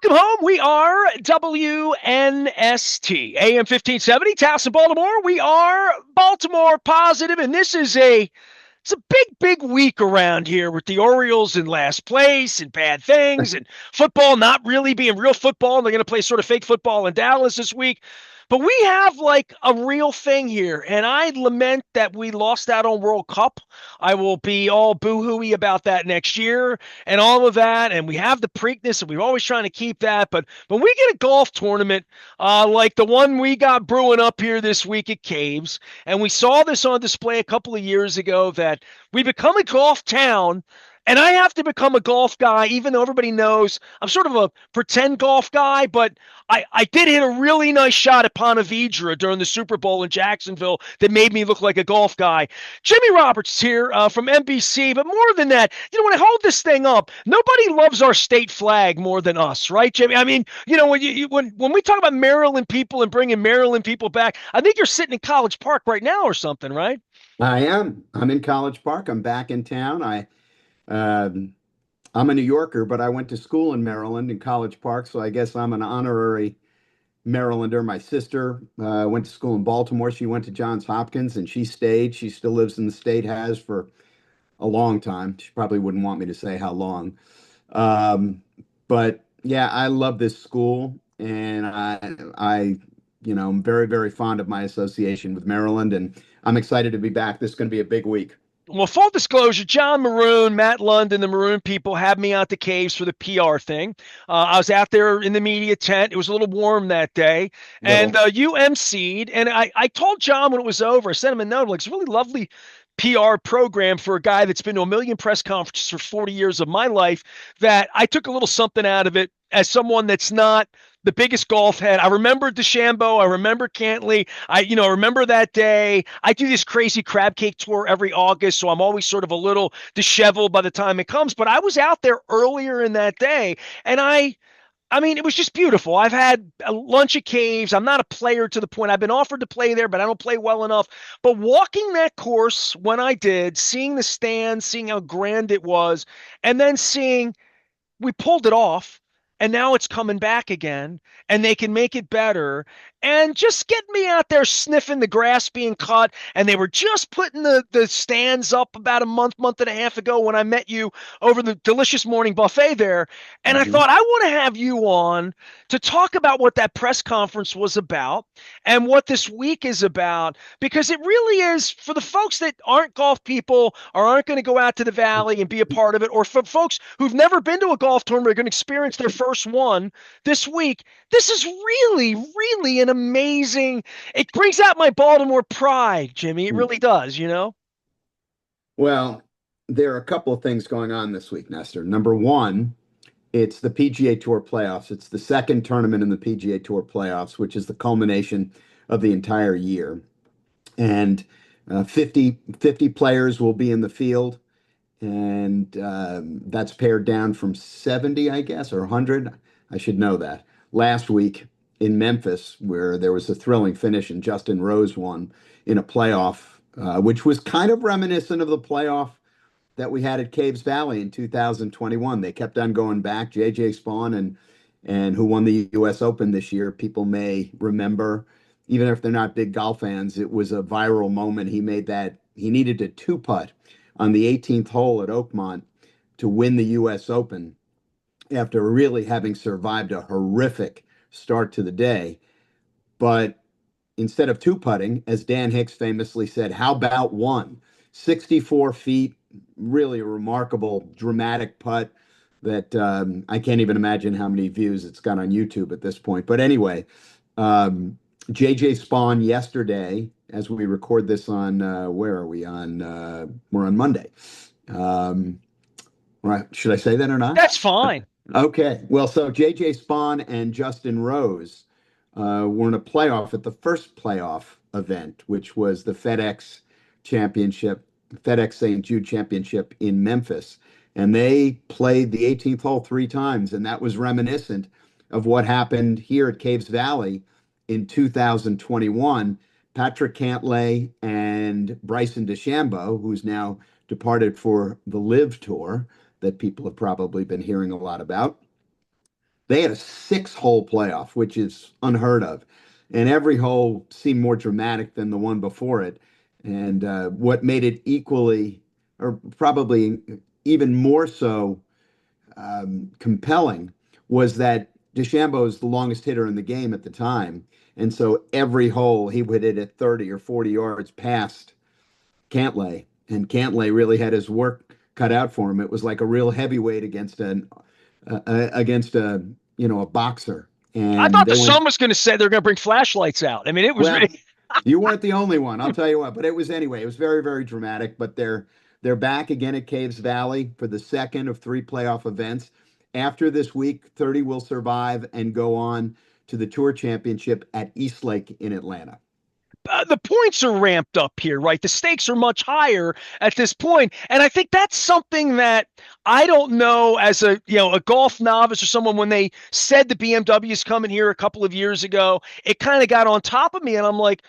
Welcome home. We are WNST, AM 1570, Towson, Baltimore. We are Baltimore positive, and this is it's a big week around here with the Orioles in last place and bad things and football not really being real football. And they're going to play sort of fake football in Dallas this week. But we have like a real thing here, and I lament that we lost out on World Cup. I will be all boo-hooey about that next year and all of that. And we have the Preakness, and we're always trying to keep that. But when we get a golf tournament like the one we got brewing up here this week at Caves, and we saw this on display a couple of years ago, that we become a golf town. And I have to become a golf guy, even though everybody knows I'm sort of a pretend golf guy, but I did hit a really nice shot at Ponte Vedra during the Super Bowl in Jacksonville that made me look like a golf guy. Jimmy Roberts here from NBC, but more than that, when I hold this thing up, nobody loves our state flag more than us, right, Jimmy? I mean, when we talk about Maryland people and bringing Maryland people back, I think you're sitting in College Park right now or something, right? I am. I'm in College Park. I'm back in town. Um, I'm a New Yorker, but I went to school in Maryland in College Park, so I guess I'm an honorary Marylander. My sister went to school in Baltimore. She went to Johns Hopkins, and she stayed. She still lives in the state, has for a long time. She probably wouldn't want me to say how long. Um, but yeah, I love this school, and I'm very fond of my association with Maryland, and I'm excited to be back. This is going to be a big week. Well, full disclosure, John Maroon, Matt London, the Maroon people had me out to Caves for the PR thing. I was out there in the media tent. It was a little warm that day. And Little. you emceed. And I told John when it was over, I sent him a note. I'm like, it's a really lovely PR program for a guy that's been to a million press conferences for 40 years of my life, that I took a little something out of it as someone that's not the biggest golf head. I remember DeChambeau. I remember Cantley. I remember that day. I do this crazy crab cake tour every August, so I'm always sort of a little disheveled by the time it comes. But I was out there earlier in that day, and I mean, it was just beautiful. I've had a lunch at Caves. I'm not a player to the point. I've been offered to play there, but I don't play well enough. But walking that course when I did, seeing the stands, seeing how grand it was, and then seeing we pulled it off, and now it's coming back again, and they can make it better. And just get me out there sniffing the grass being cut. And they were just putting the stands up about a month and a half ago when I met you over the delicious morning buffet there. And I Mhm. thought I want to have you on to talk about what that press conference was about and what this week is about, because it really is for the folks that aren't golf people or aren't going to go out to the valley and be a part of it, or for folks who've never been to a golf tournament are going to experience their first one this week. This is really an amazing. It brings out my Baltimore pride, Jimmy. It really does. Well, there are a couple of things going on this week, Nestor. Number one, it's the PGA Tour playoffs. It's the second tournament in the PGA Tour playoffs, which is the culmination of the entire year. And 50 players will be in the field, and that's pared down from 70, I guess, or 100. I should know that. Last week in Memphis, where there was a thrilling finish and Justin Rose won in a playoff, which was kind of reminiscent of the playoff that we had at Caves Valley in 2021. They kept on going back. JJ Spawn and who won the US Open this year, people may remember, even if they're not big golf fans, it was a viral moment. He needed a two putt on the 18th hole at Oakmont to win the US Open after really having survived a horrific start to the day. But instead of two putting, as Dan Hicks famously said, how about one? 64 feet, really a remarkable, dramatic putt that I can't even imagine how many views it's got on YouTube at this point. But anyway, JJ Spawn yesterday, as we record this on, where are we on? We're on Monday. Right. Should I say that or not? That's fine. Okay. Well, so JJ Spawn and Justin Rose were in a playoff at the first playoff event, which was the FedEx Championship, FedEx St. Jude Championship in Memphis. And they played the 18th hole three times. And that was reminiscent of what happened here at Caves Valley in 2021. Patrick Cantlay and Bryson DeChambeau, who's now departed for the Live Tour that people have probably been hearing a lot about. They had a six-hole playoff, which is unheard of. And every hole seemed more dramatic than the one before it. And what made it equally, or probably even more so, compelling was that DeChambeau is the longest hitter in the game at the time. And so every hole he would hit at 30 or 40 yards past Cantlay. And Cantlay really had his work cut out for him. It was like a real heavyweight against a boxer. I And thought they the went, sun was going to say they're going to bring flashlights out. I mean, it was well, really. you weren't the only one, I'll tell you what. But it was anyway, it was very, very dramatic. But they're back again at Caves Valley for the second of three playoff events. After this week, 30 will survive and go on to the Tour Championship at Eastlake in Atlanta. The points are ramped up here, right? The stakes are much higher at this point, and I think that's something that I don't know as a golf novice or someone when they said the BMW is coming here a couple of years ago, it kind of got on top of me, and I'm like,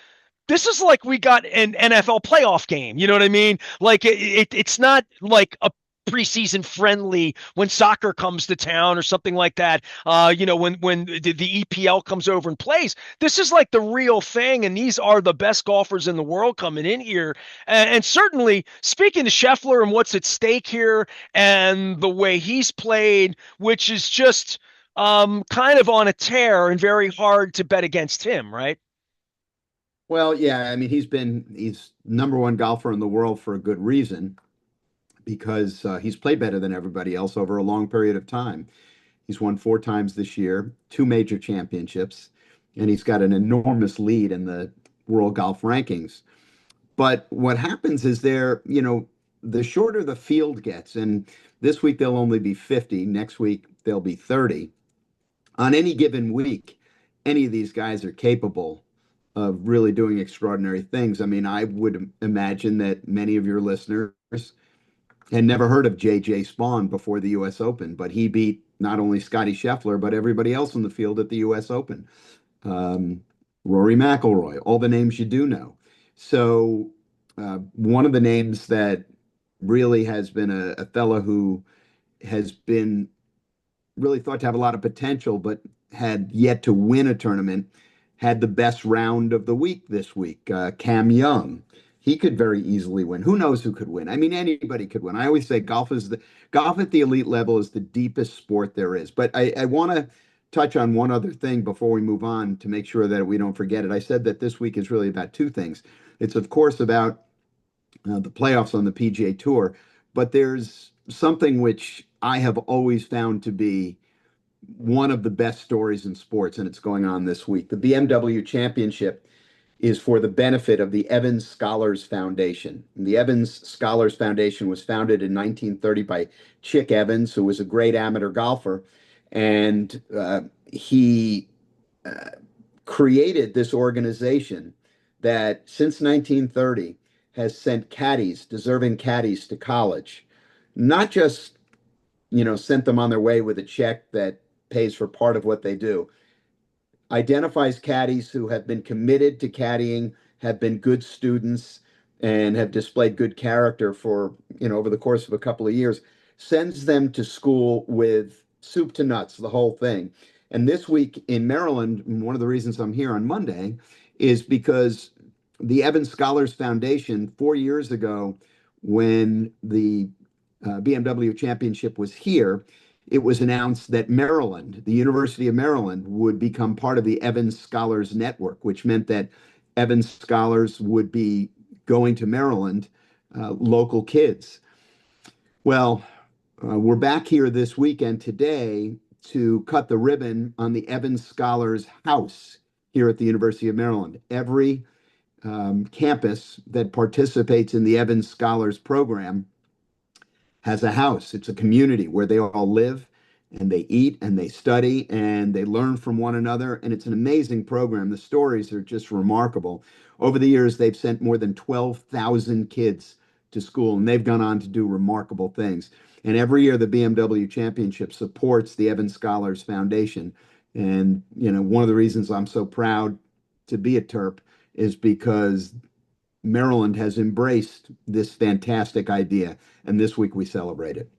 this is like we got an NFL playoff game. You know what I mean? Like it's not like a preseason friendly when soccer comes to town or something like that. When the EPL comes over and plays, this is like the real thing, and these are the best golfers in the world coming in here. And certainly, speaking to Scheffler and what's at stake here, and the way he's played, which is just kind of on a tear and very hard to bet against him, right? Well, yeah, I mean, he's number one golfer in the world for a good reason because he's played better than everybody else over a long period of time. He's won four times this year, two major championships, and he's got an enormous lead in the world golf rankings. But what happens is the shorter the field gets, and this week they'll only be 50, next week they'll be 30. On any given week, any of these guys are capable of really doing extraordinary things. I mean, I would imagine that many of your listeners had never heard of J.J. Spawn before the U.S. Open, but he beat not only Scotty Scheffler, but everybody else in the field at the U.S. Open. Um, Rory McIlroy, all the names you do know. So one of the names that really has been a fellow who has been really thought to have a lot of potential, but had yet to win a tournament, had the best round of the week this week. Cam Young, he could very easily win. Who knows who could win? I mean, anybody could win. I always say golf at the elite level is the deepest sport there is. But I want to touch on one other thing before we move on to make sure that we don't forget it. I said that this week is really about two things. It's of course about the playoffs on the PGA Tour, but there's something which I have always found to be one of the best stories in sports, and it's going on this week. The BMW Championship is for the benefit of the Evans Scholars Foundation. And the Evans Scholars Foundation was founded in 1930 by Chick Evans, who was a great amateur golfer, and he created this organization that since 1930 has sent caddies, deserving caddies, to college, not just sent them on their way with a check that pays for part of what they do, identifies caddies who have been committed to caddying, have been good students, and have displayed good character for, over the course of a couple of years, sends them to school with soup to nuts, the whole thing. And this week in Maryland, one of the reasons I'm here on Monday is because the Evans Scholars Foundation, 4 years ago, when the BMW Championship was here, it was announced that Maryland, the University of Maryland, would become part of the Evans Scholars Network, which meant that Evans Scholars would be going to Maryland, local kids. Well, we're back here this weekend today to cut the ribbon on the Evans Scholars House here at the University of Maryland. Every campus that participates in the Evans Scholars program has a house. It's a community where they all live and they eat and they study and they learn from one another. And it's an amazing program. The stories are just remarkable. Over the years, they've sent more than 12,000 kids to school, and they've gone on to do remarkable things. And every year, the BMW Championship supports the Evans Scholars Foundation. And, one of the reasons I'm so proud to be a Terp is because Maryland has embraced this fantastic idea, and this week we celebrate it.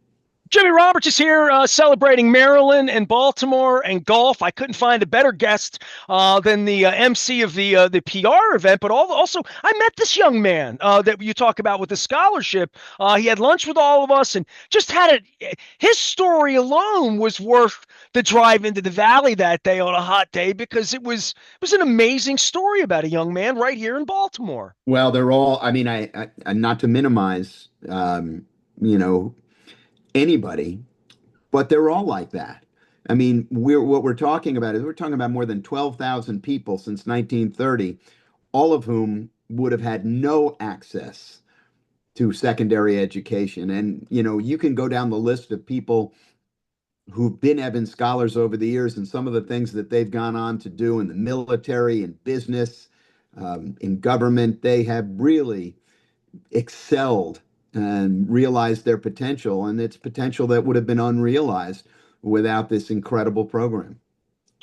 Jimmy Roberts is here celebrating Maryland and Baltimore and golf. I couldn't find a better guest than the MC of the PR event. But also, I met this young man that you talk about with the scholarship. He had lunch with all of us and just had it. His story alone was worth the drive into the valley that day on a hot day because it was an amazing story about a young man right here in Baltimore. Well, they're all, I mean, not to minimize, you know, anybody, but they're all like that. I mean, what we're talking about is we're talking about more than 12,000 people since 1930, all of whom would have had no access to secondary education. And, you can go down the list of people who've been Evans scholars over the years and some of the things that they've gone on to do in the military and business, in government. They have really excelled and realized their potential, and it's potential that would have been unrealized without this incredible program.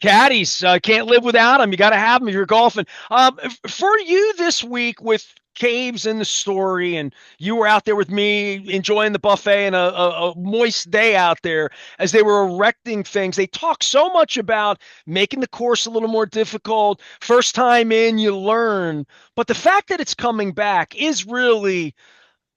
Caddies can't live without them. You got to have them if you're golfing. For you this week with Caves in the story, and you were out there with me enjoying the buffet and a moist day out there as they were erecting things. They talk so much about making the course a little more difficult. First time in, you learn. But the fact that it's coming back is really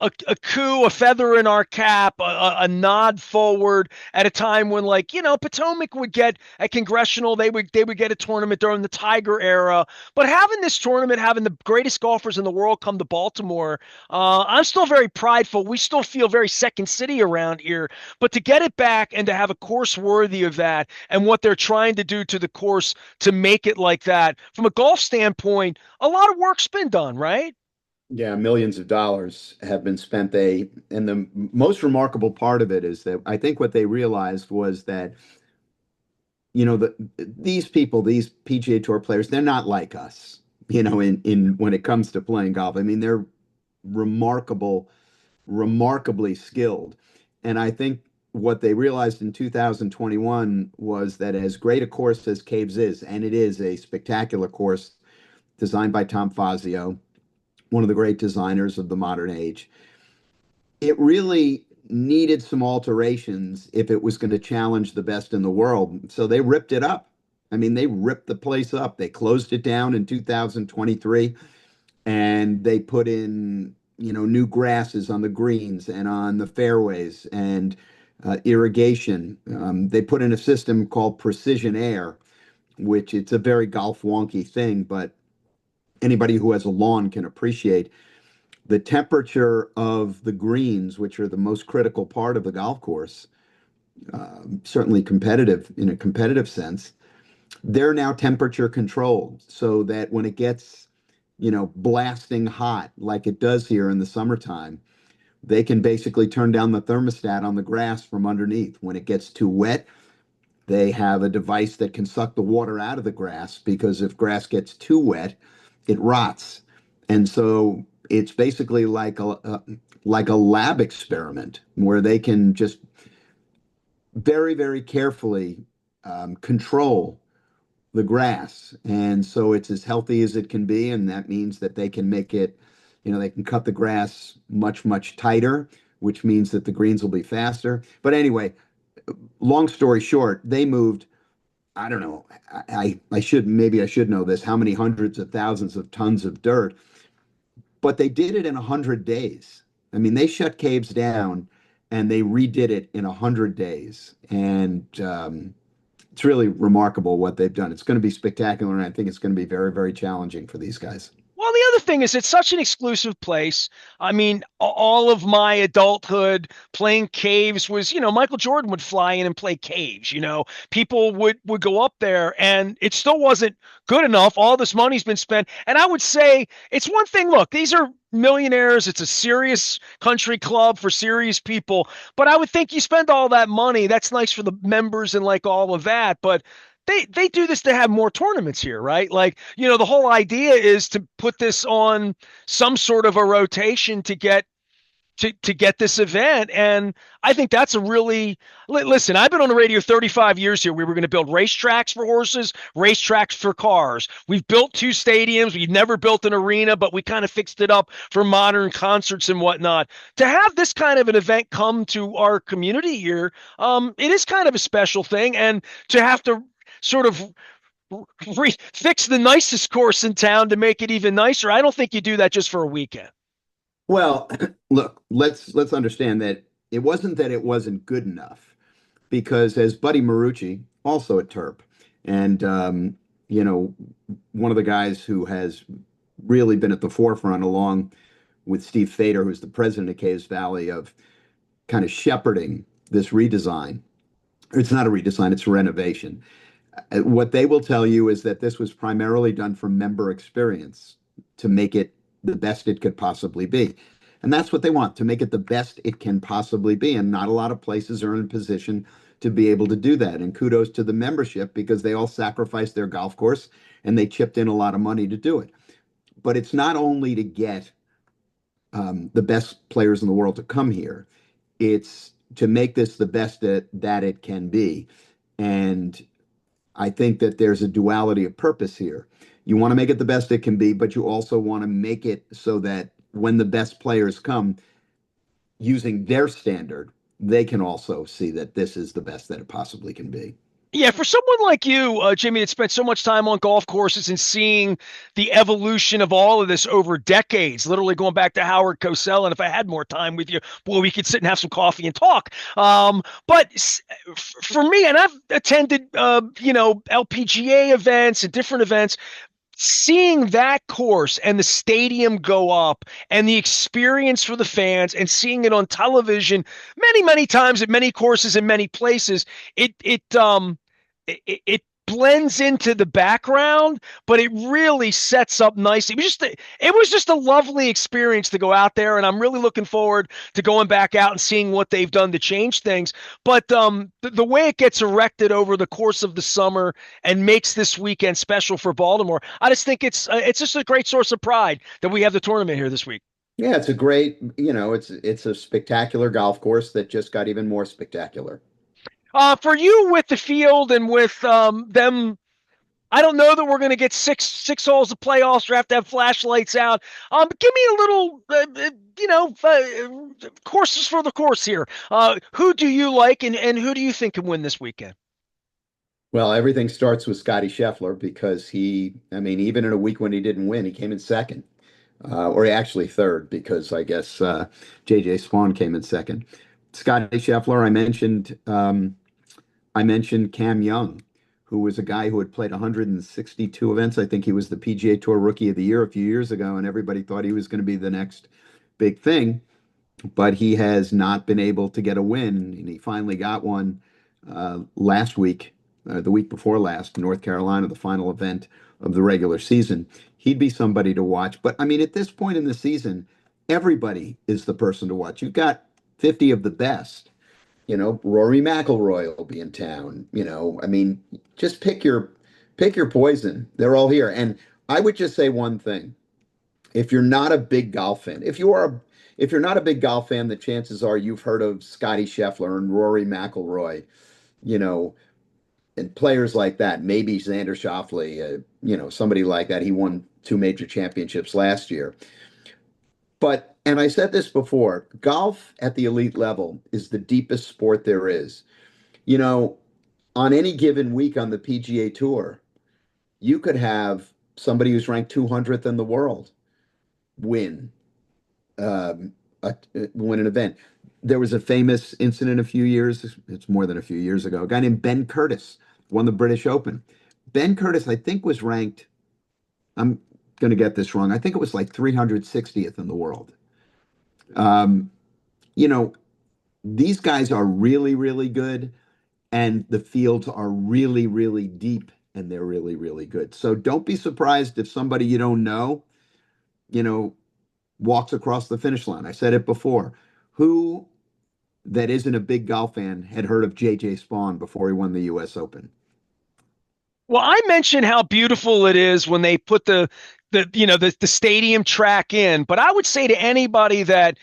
a coup, a feather in our cap, a nod forward at a time when, like, Potomac would get a congressional, they would get a tournament during the Tiger era. But having this tournament, having the greatest golfers in the world come to Baltimore, I'm still very prideful. We still feel very second city around here. But to get it back and to have a course worthy of that and what they're trying to do to the course to make it like that, from a golf standpoint, a lot of work's been done, right? Yeah, millions of dollars have been spent. And the most remarkable part of it is that I think what they realized was that, these people, these PGA Tour players, they're not like us, in when it comes to playing golf. I mean, they're remarkable, remarkably skilled. And I think what they realized in 2021 was that as great a course as Caves is, and it is a spectacular course designed by Tom Fazio, one of the great designers of the modern age, it really needed some alterations if it was going to challenge the best in the world. So they ripped it up. I mean, they ripped the place up. They closed it down in 2023 and they put in, new grasses on the greens and on the fairways and irrigation. They put in a system called Precision Air, which it's a very golf wonky thing, but anybody who has a lawn can appreciate the temperature of the greens, which are the most critical part of the golf course, certainly competitive in a competitive sense. They're now temperature controlled so that when it gets, blasting hot like it does here in the summertime, they can basically turn down the thermostat on the grass from underneath. When it gets too wet, they have a device that can suck the water out of the grass because if grass gets too wet, it rots. And so it's basically like a lab experiment where they can just very, very carefully control the grass. And so it's as healthy as it can be. And that means that they can make it, they can cut the grass much, much tighter, which means that the greens will be faster. But anyway, long story short, they moved, I don't know, maybe I should know this, how many hundreds of thousands of tons of dirt, but they did it in 100 days. I mean, they shut Caves down and they redid it in 100 days. And it's really remarkable what they've done. It's going to be spectacular, and I think it's going to be very, very challenging for these guys. Well, the other thing is it's such an exclusive place. I mean, all of my adulthood playing caves was, Michael Jordan would fly in and play caves. People would go up there and it still wasn't good enough. All this money's been spent. And I would say it's one thing, look, these are millionaires. It's a serious country club for serious people. But I would think you spend all that money. That's nice for the members and like all of that. But they do this to have more tournaments here, right? Like, the whole idea is to put this on some sort of a rotation to get to get this event. And I think that's a really listen. I've been on the radio 35 years here. We were going to build racetracks for horses, racetracks for cars. We've built two stadiums. We've never built an arena, but we kind of fixed it up for modern concerts and whatnot. To have this kind of an event come to our community here, it is kind of a special thing, and to have to sort of fix the nicest course in town to make it even nicer. I don't think you do that just for a weekend. Well, look, let's understand that it wasn't good enough because as Buddy Marucci, also a Terp, and you know, one of the guys who has really been at the forefront along with Steve Fader, who's the president of Caves Valley, of kind of shepherding this redesign. It's not a redesign, it's a renovation. What they will tell you is that this was primarily done for member experience to make it the best it could possibly be. And that's what they want, to make it the best it can possibly be. And not a lot of places are in a position to be able to do that. And kudos to the membership because they all sacrificed their golf course and they chipped in a lot of money to do it. But it's not only to get the best players in the world to come here, it's to make this the best that it can be. And I think that there's a duality of purpose here. You want to make it the best it can be, but you also want to make it so that when the best players come using their standard, they can also see that this is the best that it possibly can be. Yeah, for someone like you, Jimmy, that spent so much time on golf courses and seeing the evolution of all of this over decades, literally going back to Howard Cosell. And if I had more time with you, boy, we could sit and have some coffee and talk. But for me, and I've attended, LPGA events and different events, seeing that course and the stadium go up and the experience for the fans and seeing it on television many times at many courses in many places, it blends into the background, but it really sets up nicely. It was just a lovely experience to go out there, and I'm really looking forward to going back out and seeing what they've done to change things. But the way it gets erected over the course of the summer and makes this weekend special for Baltimore, I just think it's just a great source of pride that we have the tournament here this week. Yeah, it's a great, it's a spectacular golf course that just got even more spectacular. For you with the field and with them, I don't know that we're going to get six holes of playoffs or have to have flashlights out. Give me a little, courses for the course here. Who do you like, and who do you think can win this weekend? Well, everything starts with Scotty Scheffler because even in a week when he didn't win, he came in second, or actually third because I guess JJ Spawn came in second. Scotty Scheffler, I mentioned Cam Young, who was a guy who had played 162 events. I think he was the PGA Tour Rookie of the Year a few years ago, and everybody thought he was going to be the next big thing. But he has not been able to get a win, and he finally got one last week, the week before last, in North Carolina, the final event of the regular season. He'd be somebody to watch. But at this point in the season, everybody is the person to watch. You've got 50 of the best. Rory McIlroy will be in town. Just pick your poison. They're all here. And I would just say one thing. If you're not a big golf fan, if you're not a big golf fan, the chances are you've heard of Scotty Scheffler and Rory McIlroy, and players like that. Maybe Xander Schauffele, somebody like that. He won 2 major championships last year. And I said this before, golf at the elite level is the deepest sport there is. On any given week on the PGA Tour, you could have somebody who's ranked 200th in the world win win an event. There was a famous incident it's more than a few years ago. A guy named Ben Curtis won the British Open. Ben Curtis, I think, was ranked, I'm going to get this wrong, I think it was like 360th in the world. You know, these guys are really, really good, and the fields are really, really deep, and they're really, really good. So don't be surprised if somebody you don't know, you know, walks across the finish line. I said it before. Who that isn't a big golf fan had heard of JJ Spawn before he won the US Open? Well, I mentioned how beautiful it is when they put the stadium track in, but I would say to anybody that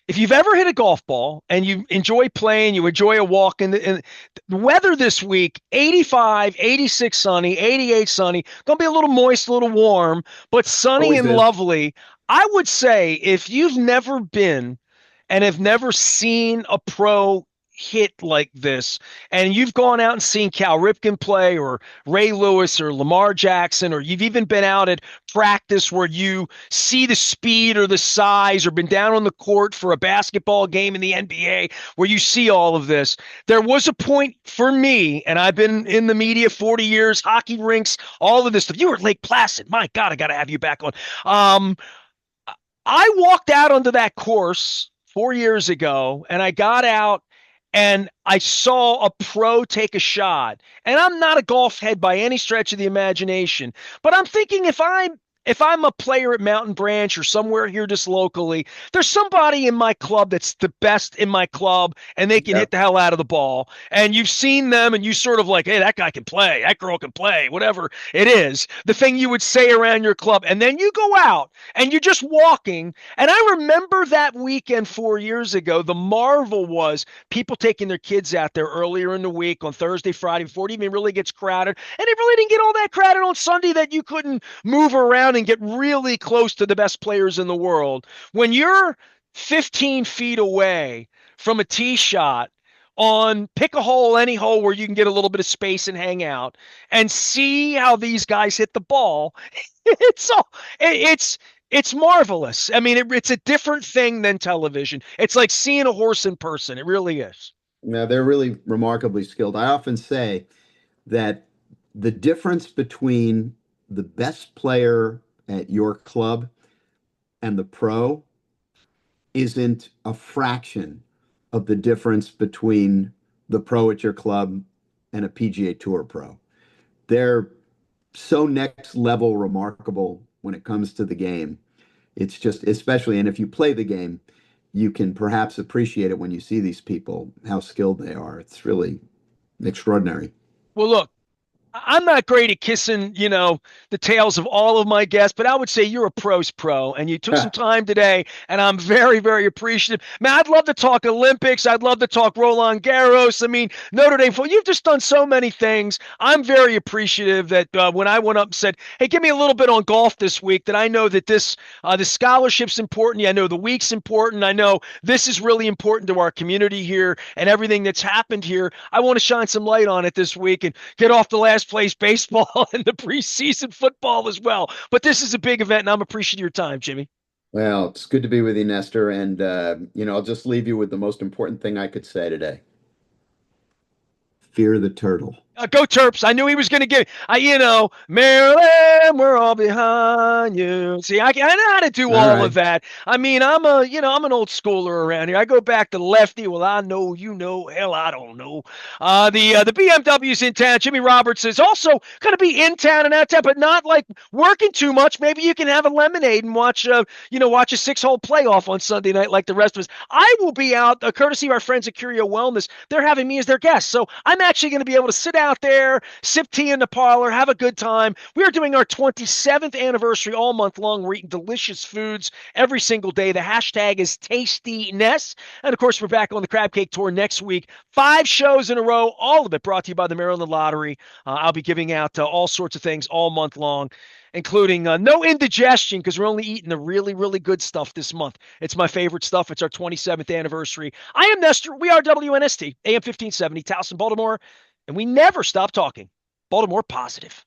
if you've ever hit a golf ball and you enjoy playing, you enjoy a walk in the weather this week, 85, 86 sunny, 88 sunny, going to be a little moist, a little warm, but sunny Always and is. lovely. I would say if you've never been and have never seen a pro hit like this, and you've gone out and seen Cal Ripken play or Ray Lewis or Lamar Jackson, or you've even been out at practice where you see the speed or the size, or been down on the court for a basketball game in the NBA where you see all of this. There was a point for me, and I've been in the media 40 years, hockey rinks, all of this stuff. You were at Lake Placid. My God, I got to have you back on. Um, I walked out onto that course 4 years ago, and I got out and I saw a pro take a shot. And I'm not a golf head by any stretch of the imagination, but I'm thinking if I'm a player at Mountain Branch or somewhere here just locally, there's somebody in my club that's the best in my club and they can Yeah. hit the hell out of the ball. And you've seen them and you sort of like, hey, that guy can play, that girl can play, whatever it is, the thing you would say around your club. And then you go out and you're just walking. And I remember that weekend 4 years ago, the marvel was people taking their kids out there earlier in the week on Thursday, Friday, before it even really gets crowded. And it really didn't get all that crowded on Sunday that you couldn't move around and get really close to the best players in the world. When you're 15 feet away from a tee shot on pick a hole, any hole where you can get a little bit of space and hang out and see how these guys hit the ball, it's all, it's marvelous. I mean, it's a different thing than television. It's like seeing a horse in person. It really is. Now, they're really remarkably skilled. I often say that the difference between the best player at your club and the pro isn't a fraction of the difference between the pro at your club and a PGA Tour pro. They're so next level remarkable when it comes to the game. It's just, especially, and if you play the game, you can perhaps appreciate it when you see these people, how skilled they are. It's really extraordinary. Well, look, I'm not great at kissing, the tails of all of my guests, but I would say you're a pro's pro, and you took some time today, and I'm very, very appreciative. Man, I'd love to talk Olympics. I'd love to talk Roland Garros. I mean, Notre Dame football. You've just done so many things. I'm very appreciative that when I went up and said, "Hey, give me a little bit on golf this week," that I know that the scholarship's important. I know the week's important. I know this is really important to our community here and everything that's happened here. I want to shine some light on it this week and get off the last place baseball and the preseason football as well. But this is a big event, and I'm appreciative of your time, Jimmy. Well, it's good to be with you, Nestor. And, I'll just leave you with the most important thing I could say today. Fear the turtle. Go Terps. I knew he was going to get, Maryland, we're all behind you. See, I know how to do All all of right. that. I mean, I'm an old schooler around here. I go back to Lefty. Well, I know, hell, I don't know. The BMW's in town. Jimmy Roberts is also going to be in town and out of town, but not like working too much. Maybe you can have a lemonade and watch a 6-hole playoff on Sunday night like the rest of us. I will be out, courtesy of our friends at Curio Wellness. They're having me as their guest. So I'm actually going to be able to sit out there, sip tea in the parlor, have a good time. We are doing our 27th anniversary all month long. We're eating delicious foods every single day. The hashtag is TastyNess. And of course, we're back on the Crab Cake Tour next week. 5 shows in a row, all of it brought to you by the Maryland Lottery. I'll be giving out all sorts of things all month long, including no indigestion because we're only eating the really, really good stuff this month. It's my favorite stuff. It's our 27th anniversary. I am Nestor. We are WNST, AM 1570, Towson, Baltimore, and we never stop talking Baltimore positive.